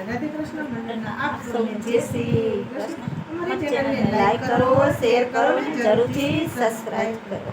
રાધે કૃષ્ણ મંડળના આપ આપ સૌને સૌને જય જય શ્રી શ્રી કૃષ્ણ. કૃષ્ણ. અમારી ચેનલને ચેનલને લાઈક લાઈક કરો, કરો, શેર શેર કરો કરો અને અને જરૂરથી જરૂરથી સબસ્ક્રાઇબ સબસ્ક્રાઇબ કરો.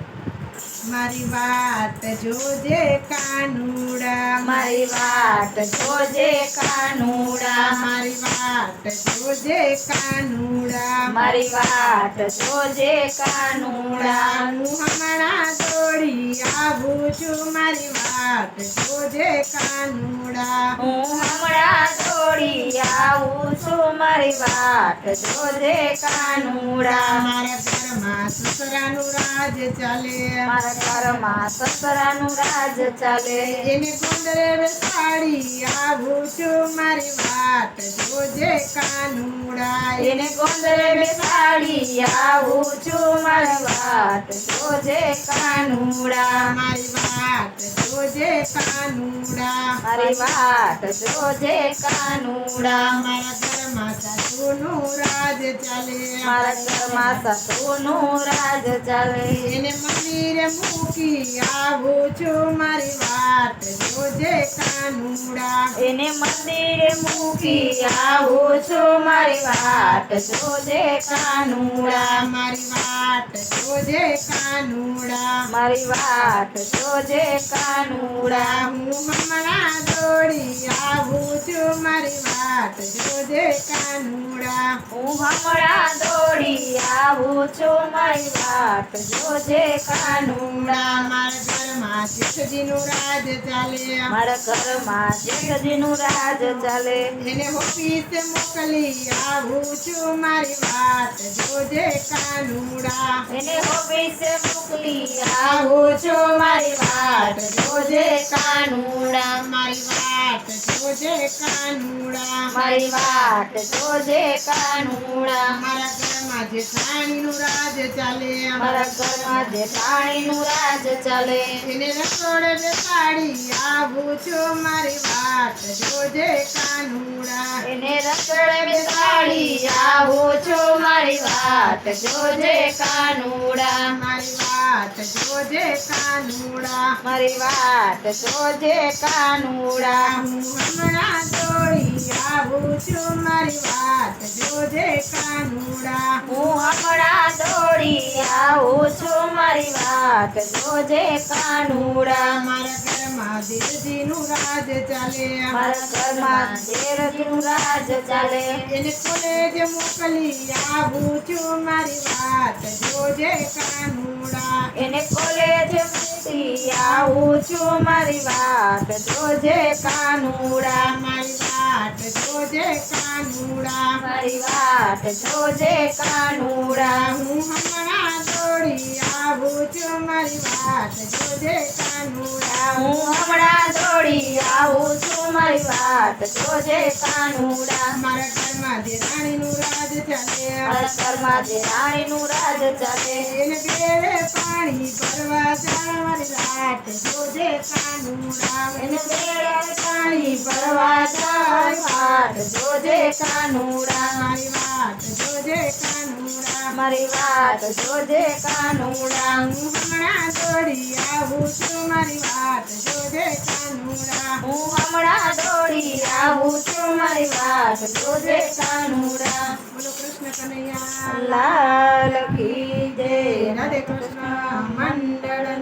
મારી વાત જોજે કાનુડા, મારી વાત જોજે કાનુડા, મારી વાત જોજે કાનુડા, મારી વાત જોજે કાનુડા. હું હમણાં દોડી આવું છું, મારી વાત જોજે કાનુડા. હું હમણાં દોડી આવું છું, મારી વાત જોજે કાનુડા. મારા ઘરમાં સસરાનું રાજ ચાલે, મારા ઘરમાં સસરાનું રાજ ચાલે. એને ગોંદરે બેસાડી આવું છું, મારી વાત જોજે કાનુડા. એને ગોંદરે બેસાડી આવું છું, મારી વાત જોજે કાનુડા. મારી વાત જોજે કાનુડા. મારી વાત જોજે કાનુડા. મારા ઘરમાં સાસુનું રાજ ચાલે, મારા ઘરમાં સાસુનું રાજ ચાલે. એને મંદિરે મૂકી આવું છું, મારી વાત જોજે કાનુડા. એને મંદિરે મૂકી આવું છું, મારી વાત જોજે કાનુડા. મારી વાત જોજે કાનુડા. મારી વાત જોજે કાનુડા. હું હમણાં દોડી આવું છું, મારી વાત જોજે કાનુડા. હું હમણાં દોડી આવું છું, મારી વાત જોજે કાનુડા. મારા ઘરમાં શેઠજીનું રાજ ચાલે, મારા ઘરમાં જેઠજીનું રાજ ચાલે. એને ઓફિસે મોકલી આવું છું, મારી વાત જોજે કાનુડા. એને ઓફિસે મોકલી આવું છું, મારી વાત જોજે કાનુડા. મારી વાત જોજે કાનુડા. મારી વાત જોજે કાનુડા. મારા ઘરમાં જેઠાણીનું રાજ ચાલે, મારા ઘરમાં જેઠાણીનું રાજ ચાલે. એને રસોડે બેસાડી આવું છું, મારી વાત જોજે કાનુડા. એને રસોડે બેસાડી આવું છું, મારી વાત જોજે કાનુડા. મારી વાત જોજે કાનુડા. મારી વાત જોજે કાનુડા. હું હમણાં દોડી આવું છું, મારી વાત જોજે કાનુડા. હું હમણાં દોડી આવું છું, મારી વાત જોજે કાનુડા. મારા ઘરમાં દેવજીનું રાજ ચાલે, મારા ઘરમાં દેવજીનું રાજ ચાલે. એને કોલેજે મોકલી આવું છું, મારી વાત જોજે કાનુડા. એને કોલેજ મૂકી આવું છું, મારી વાત જોજે કાનુડા. મારી વાત જોજે કાનુડા. મારી વાત જોજે કાનુડા. હું હમણાં દોડી આવું છું, મારી વાત જોજે કાનુડા. હું હમણાં દોડી આવું છું, મારી વાત જોજે કાનુડા. મારા ઘરમાં દેરાણીનું રાજ ચાલે, મારા ઘરમાં જે રાણીનું રાજ ચાલે. એને બેડે પાણી ભરવા જા, મારી વાત જોજે કાનુડા. એને બેડે પાણી ભરવા જાય, વાત જોજે કાનુડા. મારી વાત જોજે કાનુડા. મારી વાત જોજે કાનુડા. હું હમણાં દોડી આવું છું, મારી વાત જોજે કાનુડા. હું હમણાં દોડી આવું છું, મારી વાત જોજે કાનુડા. બોલો કૃષ્ણ કનૈયા લાલ કી જય. રાધે કૃષ્ણ મંડળ